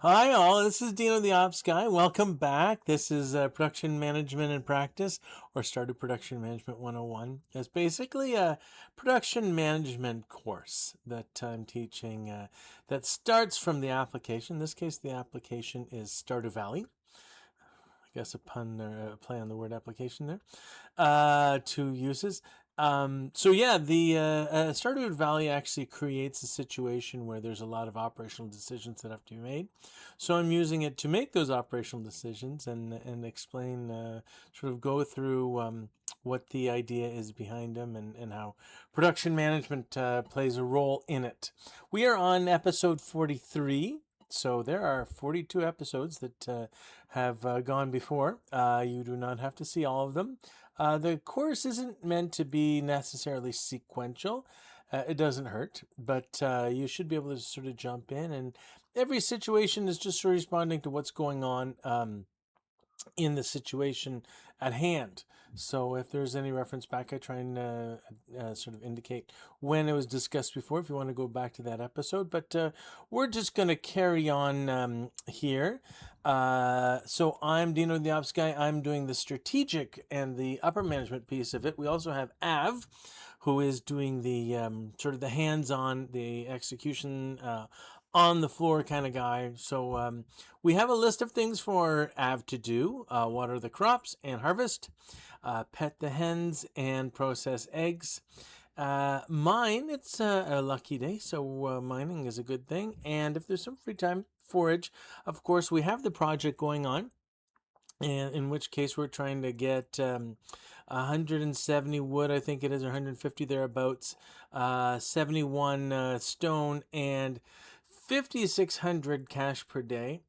Hi all, this is Dino the Ops Guy. Welcome back. This is Production Management in Practice, or Stardew Production Management 101. It's basically a production management course that I'm teaching that starts from the application. In this case, the application is Stardew Valley. I guess a pun or a play on the word application there. Two uses. The Stardew Valley actually creates a situation where there's a lot of operational decisions that have to be made. So I'm using it to make those operational decisions and explain, sort of go through what the idea is behind them and how production management plays a role in it. We are on episode 43. So there are 42 episodes that have gone before. You do not have to see all of them. The course isn't meant to be necessarily sequential. It doesn't hurt, but you should be able to sort of jump in, and every situation is just sort of responding to what's going on in the situation at hand. So if there's any reference back, I try and sort of indicate when it was discussed before if you want to go back to that episode. But we're just going to carry on here. So I'm Dino the Ops Guy. I'm doing the strategic and the upper management piece of it. We also have Av, who is doing the sort of the hands-on, the execution on the floor kind of guy. So we have a list of things for Av to do: water the crops and harvest, pet the hens and process eggs. Mine, it's a lucky day, so mining is a good thing. And if there's some free time, forage. Of course, we have the project going on, and in which case we're trying to get 170 wood, I think it is, or 150 thereabouts, 71 stone, and 5,600 cash per day.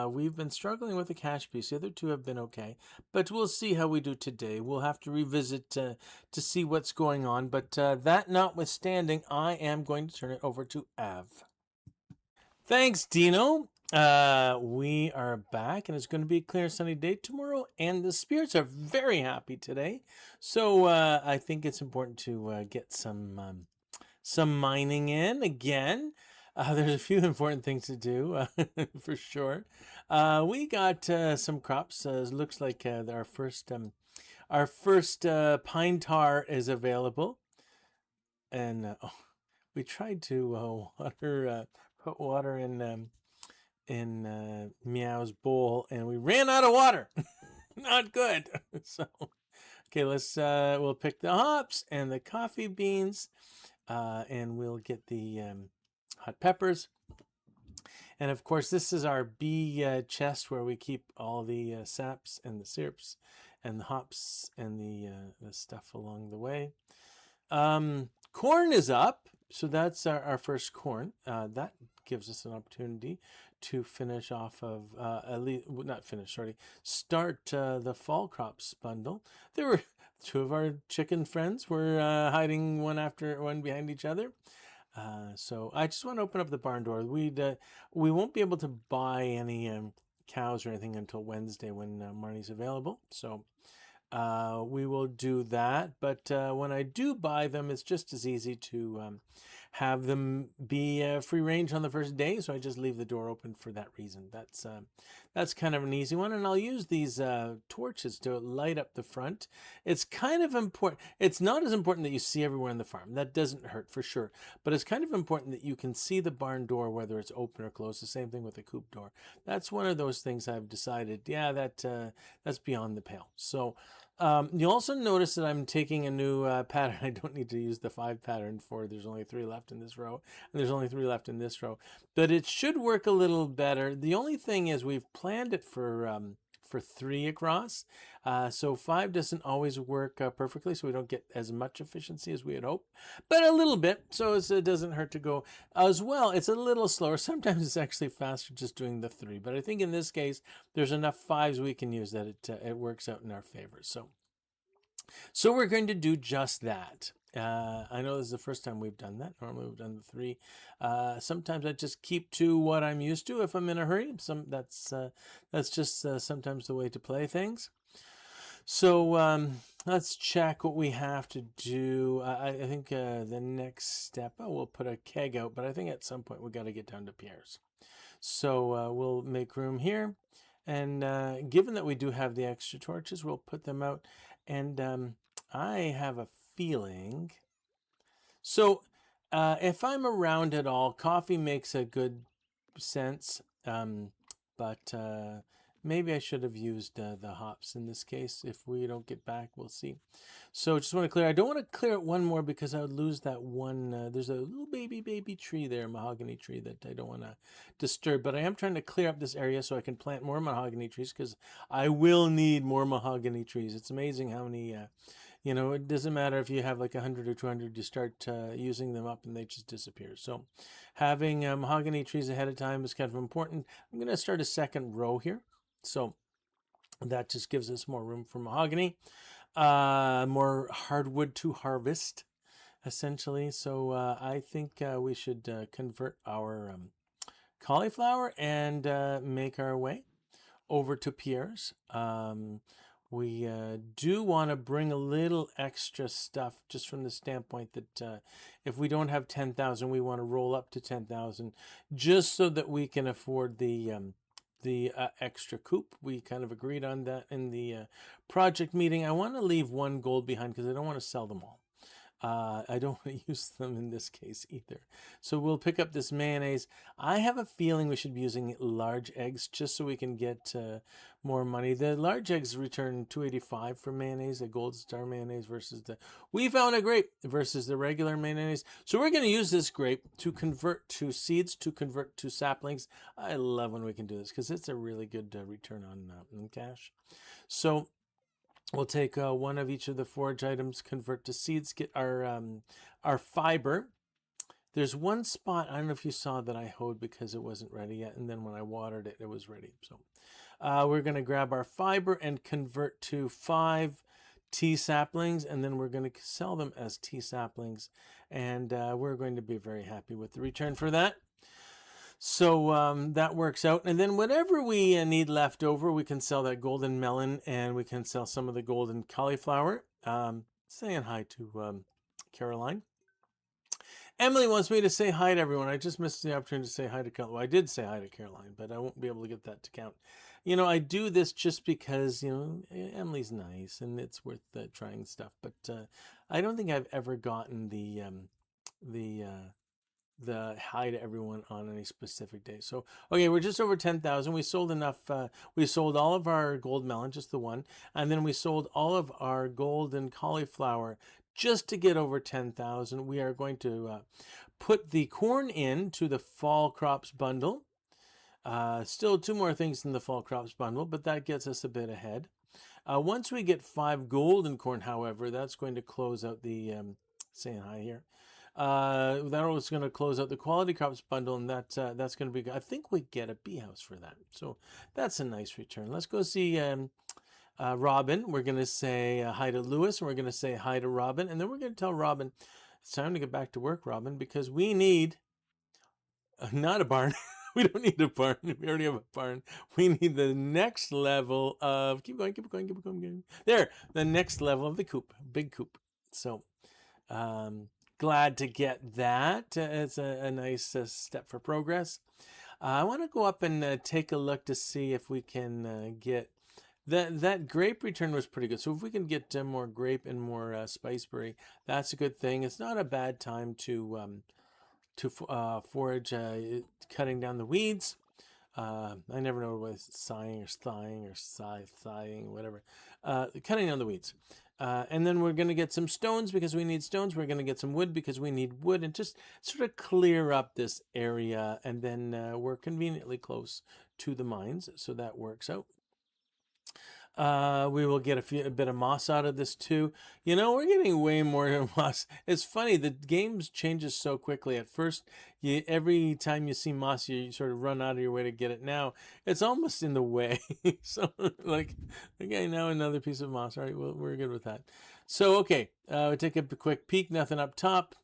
We've been struggling with the cash piece. The other two have been okay, but we'll see how we do today. We'll have to revisit to see what's going on. But that notwithstanding, I am going to turn it over to Av. Thanks, Dino. We are back, and it's going to be a clear sunny day tomorrow, and the spirits are very happy today. So I think it's important to get some mining in again. There's a few important things to do for sure. We got some crops. Looks like our first pine tar is available, and we tried to put water in Meow's bowl, and we ran out of water. Not good. So okay, we'll pick the hops and the coffee beans, and we'll get the hot peppers. And of course, this is our bee chest where we keep all the saps and the syrups and the hops and the stuff along the way. Corn is up, so that's our first corn. That gives us an opportunity to finish off of at least not finish, sorry, start the fall crops bundle. There were two of our chicken friends were hiding one after one behind each other. So I just want to open up the barn door. We won't be able to buy any cows or anything until Wednesday when Marnie's available. So we will do that. But when I do buy them, it's just as easy to have them be free range on the first day. So I just leave the door open for that reason. That's kind of an easy one. And I'll use these torches to light up the front. It's kind of important. It's not as important that you see everywhere on the farm. That doesn't hurt for sure. But it's kind of important that you can see the barn door, whether it's open or closed. The same thing with the coop door. That's one of those things I've decided, yeah, that's beyond the pale. So you'll also notice that I'm taking a new pattern. I don't need to use the 5 pattern for there's only 3 left in this row, and there's only 3 left in this row. But it should work a little better. The only thing is we've planned it for 3 across. So 5 doesn't always work perfectly, so we don't get as much efficiency as we had hoped, but a little bit, so it doesn't hurt to go as well. It's a little slower. Sometimes it's actually faster just doing the 3, but I think in this case, there's enough 5s we can use that it works out in our favor. So we're going to do just that. I know this is the first time we've done that. Normally we've done the 3. Sometimes I just keep to what I'm used to if I'm in a hurry. That's just sometimes the way to play things. So let's check what we have to do. I think the next step, we'll put a keg out, but I think at some point we got to get down to Pierre's. So we'll make room here. And given that we do have the extra torches, we'll put them out. And I have a feeling. So if I'm around at all, coffee makes a good sense. But maybe I should have used the hops in this case. If we don't get back, we'll see. So just want to clear. I don't want to clear it one more because I would lose that one. There's a little baby tree there, mahogany tree, that I don't want to disturb. But I am trying to clear up this area so I can plant more mahogany trees because I will need more mahogany trees. It's amazing how many. It doesn't matter if you have like 100 or 200, you start using them up and they just disappear. So having mahogany trees ahead of time is kind of important. I'm going to start a second row here. So that just gives us more room for mahogany, more hardwood to harvest, essentially. So I think we should convert our cauliflower and make our way over to Pierre's. We do want to bring a little extra stuff just from the standpoint that if we don't have 10,000, we want to roll up to 10,000 just so that we can afford the extra coop. We kind of agreed on that in the project meeting. I want to leave one gold behind because I don't want to sell them all. I don't want to use them in this case either. So we'll pick up this mayonnaise. I have a feeling we should be using large eggs just so we can get more money. The large eggs return 285 for mayonnaise, a gold star mayonnaise versus we found a grape versus the regular mayonnaise. So we're going to use this grape to convert to seeds, to convert to saplings. I love when we can do this because it's a really good return on cash. So we'll take one of each of the forage items, convert to seeds, get our fiber. There's one spot, I don't know if you saw, that I hoed because it wasn't ready yet, and then when I watered it, it was ready. So we're going to grab our fiber and convert to 5 tea saplings, and then we're going to sell them as tea saplings, and we're going to be very happy with the return for that. So that works out. And then whatever we need left over, we can sell that golden melon and we can sell some of the golden cauliflower. Saying hi to Caroline. Emily wants me to say hi to everyone. I just missed the opportunity to say hi to Caroline. Well, I did say hi to Caroline, but I won't be able to get that to count. I do this just because, Emily's nice and it's worth trying stuff. But I don't think I've ever gotten the hi to everyone on any specific day. So, okay, we're just over 10,000. We sold enough. We sold all of our gold melon, just the one. And then we sold all of our golden cauliflower just to get over 10,000. We are going to put the corn into the fall crops bundle. Still 2 more things in the fall crops bundle, but that gets us a bit ahead. Once we get 5 golden corn, however, that's going to close out the, saying hi here. That was going to close out the quality crops bundle, and that's going to be good. I think we get a bee house for that, so that's a nice return. Let's go see Robin. We're going to say hi to Lewis, and we're going to say hi to Robin, and then we're going to tell Robin it's time to get back to work, Robin, because we need not a barn. We don't need a barn. We already have a barn. We need the next level of keep going. There, the next level of the coop, big coop. So. Glad to get that. It's a nice step for progress. I want to go up and take a look to see if we can get that grape return was pretty good. So if we can get more grape and more spiceberry, that's a good thing. It's not a bad time to forage, cutting down the weeds. I never know whether it's sighing or sighing, whatever. Cutting down the weeds. And then we're going to get some stones because we need stones. We're going to get some wood because we need wood, and just sort of clear up this area. And then we're conveniently close to the mines, so that works out. We will get a bit of moss out of this too. We're getting way more moss. It's funny, the game changes so quickly. At first, every time you see moss, you sort of run out of your way to get it. Now, it's almost in the way. So, okay, now another piece of moss. All right, well, we're good with that. So, okay, we take a quick peek, nothing up top,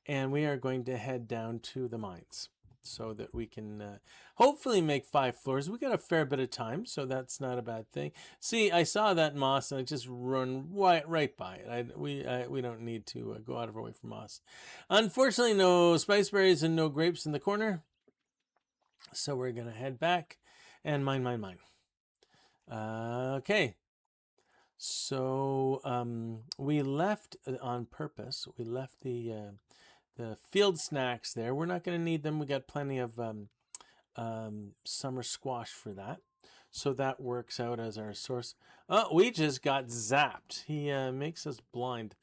and we are going to head down to the mines, so that we can hopefully make 5 floors. We got a fair bit of time, so that's not a bad thing. See, I saw that moss and I just run right by it. We don't need to go out of our way for moss. Unfortunately, no spiceberries and no grapes in the corner. So we're going to head back and mine. Okay. So we left on purpose. We left the field snacks there. We're not going to need them. We got plenty of summer squash for that. So that works out as our source. Oh, we just got zapped. He makes us blind.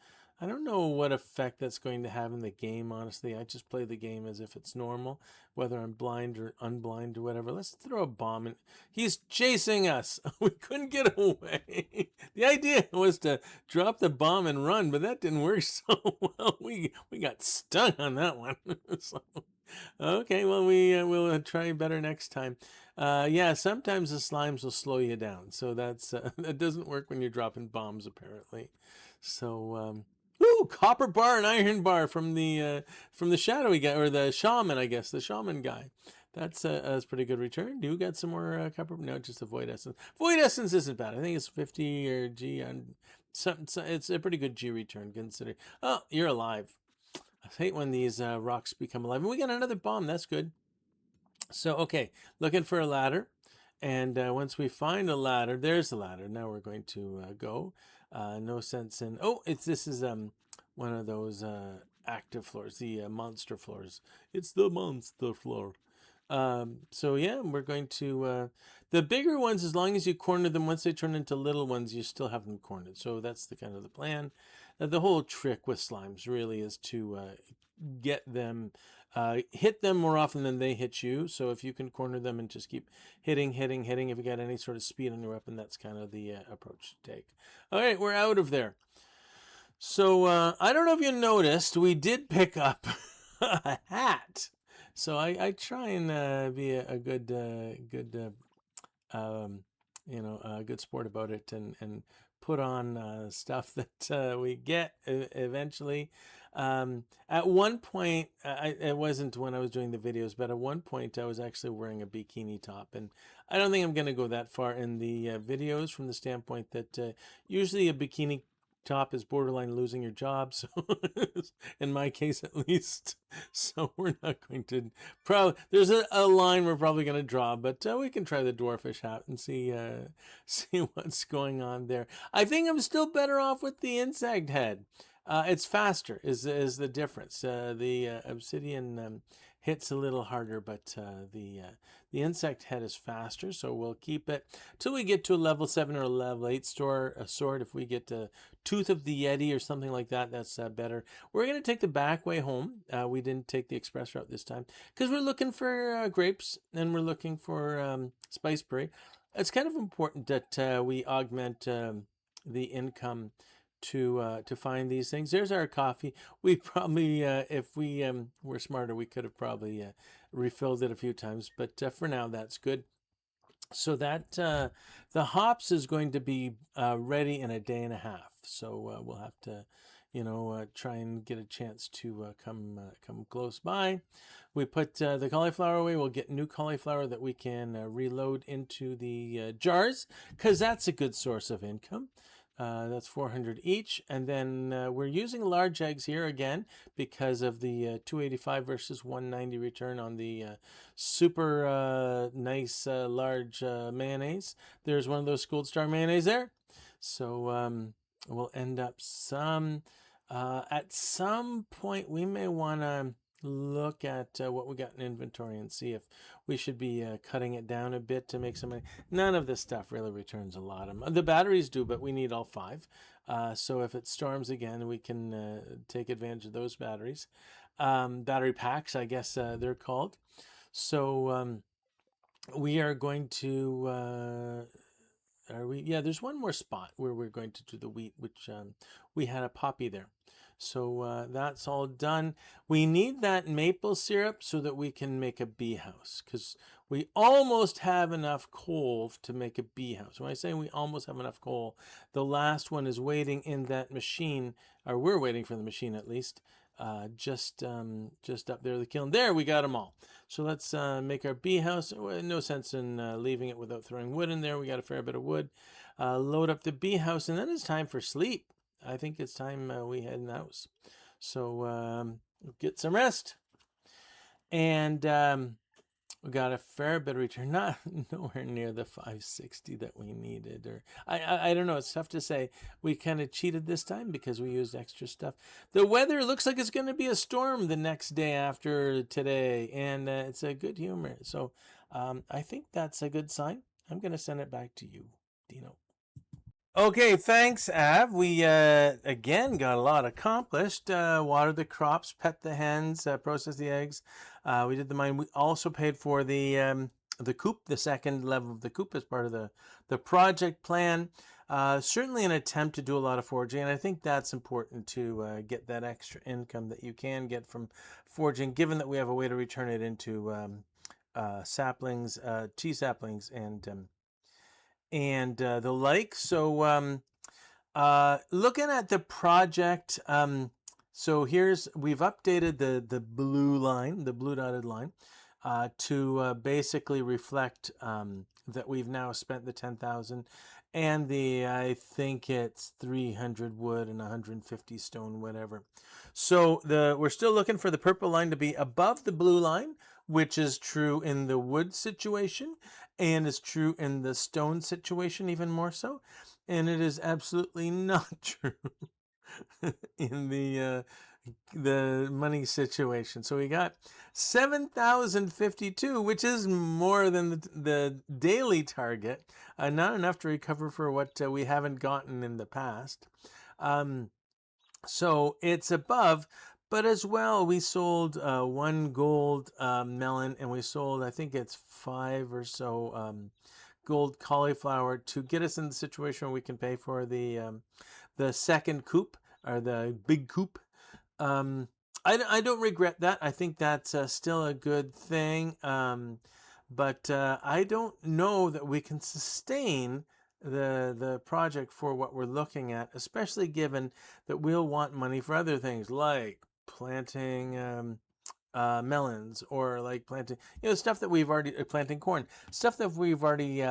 I don't know what effect that's going to have in the game, honestly. I just play the game as if it's normal, whether I'm blind or unblind or whatever. Let's throw a bomb in. He's chasing us. We couldn't get away. The idea was to drop the bomb and run, but that didn't work so well. We got stung on that one. So, okay, well, we'll try better next time. Yeah, sometimes the slimes will slow you down, so that doesn't work when you're dropping bombs, apparently. So, ooh, copper bar and iron bar from the shadowy guy, or the shaman, I guess, the shaman guy. That's pretty good return. Do you got some more copper? No, just a void essence. Void essence isn't bad. I think it's 50 or G on something. It's a pretty good G return considering. Oh, you're alive. I hate when these rocks become alive. And we got another bomb. That's good. So, okay, looking for a ladder. And once we find a ladder, there's the ladder. Now we're going to go. No sense in... Oh, this is one of those active floors, the monster floors. It's the monster floor. So yeah, we're going to the bigger ones. As long as you corner them, once they turn into little ones, you still have them cornered. So that's the kind of the plan. The whole trick with slimes really is to get them, hit them more often than they hit you. So if you can corner them and just keep hitting, if you got any sort of speed on your weapon, that's kind of the approach to take. All right, we're out of there. So I don't know if you noticed, we did pick up a hat. So I try and be a good good sport about it and put on stuff that we get eventually. At one point, it wasn't when I was doing the videos, but at one point I was actually wearing a bikini top, and I don't think I'm going to go that far in the videos from the standpoint that usually a bikini top is borderline losing your job, so in my case at least. So we're not going to probably, there's a line we're probably going to draw, but we can try the dwarfish hat and see see what's going on there. I think I'm still better off with the insect head. It's faster is the difference. The obsidian hits a little harder, but the insect head is faster, so we'll keep it till we get to a level 7 or a level 8 sword. If we get a Tooth of the Yeti or something like that, that's better. We're going to take the back way home. We didn't take the express route this time because we're looking for grapes and we're looking for spiceberry. It's kind of important that we augment the income to find these things. There's our coffee. We probably, if we were smarter, we could have probably refilled it a few times, but for now, that's good. So that the hops is going to be ready in a day and a half. So we'll have to, try and get a chance to come close by. We put the cauliflower away. We'll get new cauliflower that we can reload into the jars because that's a good source of income. That's 400 each. And then we're using large eggs here again because of the 285 versus 190 return on the super nice large mayonnaise. There's one of those Gold Star mayonnaise there. So we'll end up at some point we may want to look at what we got in inventory and see if we should be cutting it down a bit to make some money. None of this stuff really returns a lot of the batteries do, but we need all 5. So if it storms again, we can take advantage of those batteries. Battery packs, I guess they're called. So we are going to there's one more spot where we're going to do the wheat, which we had a poppy there. So that's all done. We need that maple syrup so that we can make a bee house because we almost have enough coal to make a bee house. When I say we almost have enough coal, the last one is waiting in that machine, or we're waiting for the machine at least, just up there, the kiln. There, we got them all. So let's make our bee house. No sense in leaving it without throwing wood in there. We got a fair bit of wood. Load up the bee house, and then it's time for sleep. I think it's time we head in the house. So get some rest. And we got a fair bit of return, not nowhere near the 560 that we needed, or I don't know. It's tough to say. We kind of cheated this time because we used extra stuff. The weather looks like it's going to be a storm the next day after today, and it's a good humor. So I think that's a good sign. I'm going to send it back to you, Dino. Okay, thanks, Av. We again got a lot accomplished. Watered the crops, pet the hens, processed the eggs. We did the mine. We also paid for the coop, the second level of the coop, as part of the project plan. Certainly an attempt to do a lot of foraging, and I think that's important to get that extra income that you can get from foraging, given that we have a way to return it into saplings, cheese saplings, and the like. So looking at the project, so we've updated the blue line, the blue dotted line, to basically reflect that we've now spent the 10,000 and I think it's 300 wood and 150 stone, whatever. So we're still looking for the purple line to be above the blue line, which is true in the wood situation and is true in the stone situation even more so. And it is absolutely not true in the money situation. So we got 7,052, which is more than the daily target. Not enough to recover for what we haven't gotten in the past. So it's above, but as well, we sold one gold melon, and we sold, I think it's 5 or so gold cauliflower to get us in the situation where we can pay for the second coop, or the big coop. I don't regret that. I think that's still a good thing. But I don't know that we can sustain the project for what we're looking at, especially given that we'll want money for other things like planting melons, or like planting, stuff that we've already planting corn, stuff that we've already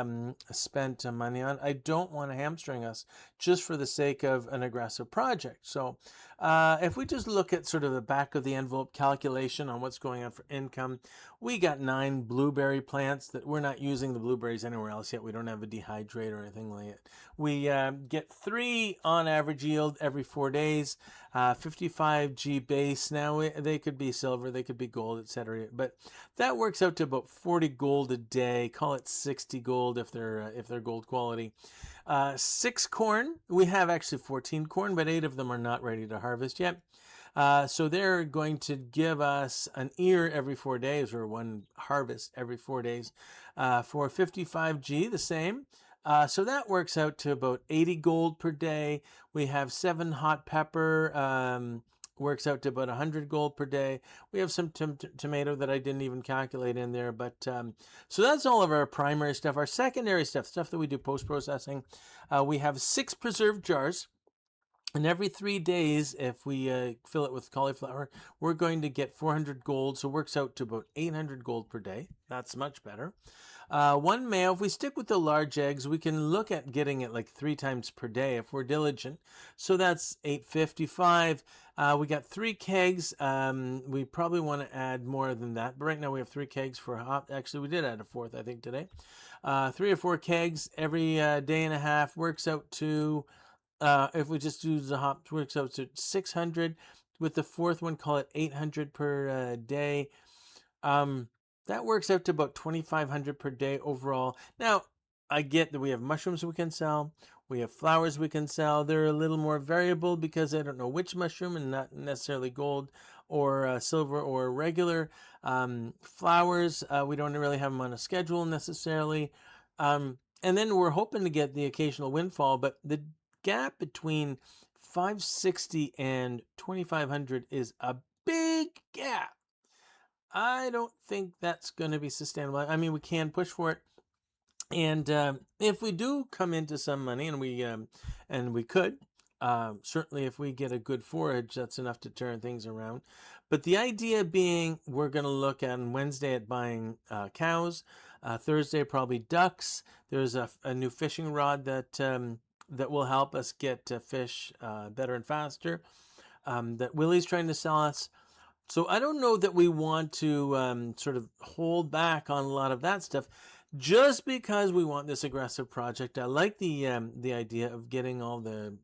spent money on. I don't want to hamstring us just for the sake of an aggressive project. So if we just look at sort of the back of the envelope calculation on what's going on for income, we got 9 blueberry plants that we're not using the blueberries anywhere else yet. We don't have a dehydrator or anything like it. We get 3 on average yield every 4 days. 55G base. Now they could be silver, they could be gold, etc. But that works out to about 40 gold a day. Call it 60 gold if they're gold quality. 6 corn. We have actually 14 corn, but 8 of them are not ready to harvest yet. So they're going to give us an ear every 4 days, or one harvest every 4 days. For 55G, the same. So that works out to about 80 gold per day. We have 7 hot pepper, works out to about 100 gold per day. We have some tomato that I didn't even calculate in there. But so that's all of our primary stuff. Our secondary stuff that we do post-processing, we have 6 preserved jars. And every 3 days, if we fill it with cauliflower, we're going to get 400 gold. So it works out to about 800 gold per day. That's much better. 1 mayo, if we stick with the large eggs, we can look at getting it like 3 times per day if we're diligent. So that's 855. We got 3 kegs. We probably want to add more than that. But right now we have 3 kegs for hop. Actually, we did add a 4th, I think, today. 3 or 4 kegs every day and a half works out to, if we just use the hops, works out to 600. With the 4th one, call it 800 per day. That works out to about 2,500 per day overall. Now, I get that we have mushrooms we can sell. We have flowers we can sell. They're a little more variable because I don't know which mushroom, and not necessarily gold or silver or regular. Flowers, we don't really have them on a schedule necessarily. And then we're hoping to get the occasional windfall, but the gap between 560 and 2,500 is a big gap. I don't think that's going to be sustainable. I mean, we can push for it, and if we do come into some money, and we could, certainly if we get a good forage, that's enough to turn things around. But the idea being, we're going to look on Wednesday at buying cows, Thursday probably ducks. There's a new fishing rod that will help us get fish better and faster, that Willie's trying to sell us. So I don't know that we want to sort of hold back on a lot of that stuff just because we want this aggressive project. I like the idea of getting all the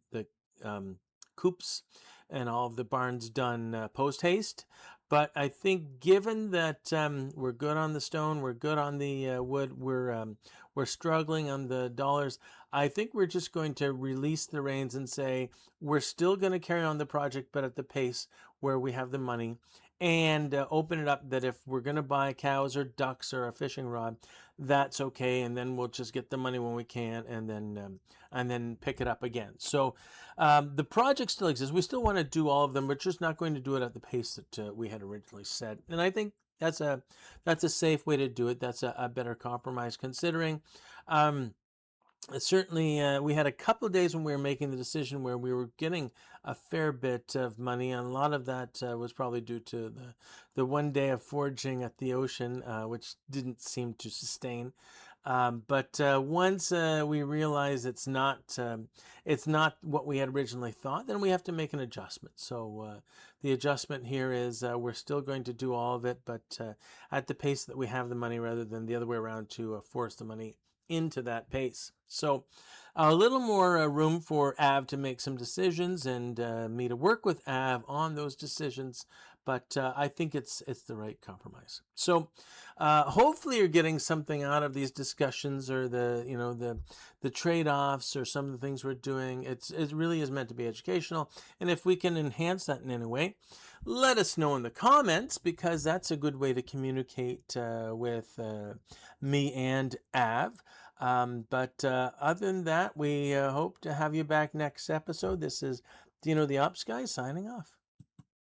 coops and all of the barns done post haste. But I think, given that we're good on the stone, we're good on the wood, we're struggling on the dollars. I think we're just going to release the reins and say we're still going to carry on the project, but at the pace where we have the money, and open it up that if we're going to buy cows or ducks or a fishing rod, that's okay, and then we'll just get the money when we can, and then pick it up again. So the project still exists. We still want to do all of them. We're just not going to do it at the pace that we had originally set. And I think that's a safe way to do it. That's a better compromise, considering. Certainly, we had a couple of days when we were making the decision where we were getting a fair bit of money, and a lot of that was probably due to the one day of foraging at the ocean, which didn't seem to sustain. But once we realize it's not what we had originally thought, then we have to make an adjustment. So the adjustment here is we're still going to do all of it, but at the pace that we have the money, rather than the other way around to force the money into that pace. So a little more room for Av to make some decisions, and me to work with Av on those decisions. But I think it's the right compromise. So hopefully you're getting something out of these discussions, or the trade-offs, or some of the things we're doing. It really is meant to be educational, and if we can enhance that in any way, let us know in the comments, because that's a good way to communicate with me and Av. But other than that, we hope to have you back next episode. This is Dino the Ops Guy signing off.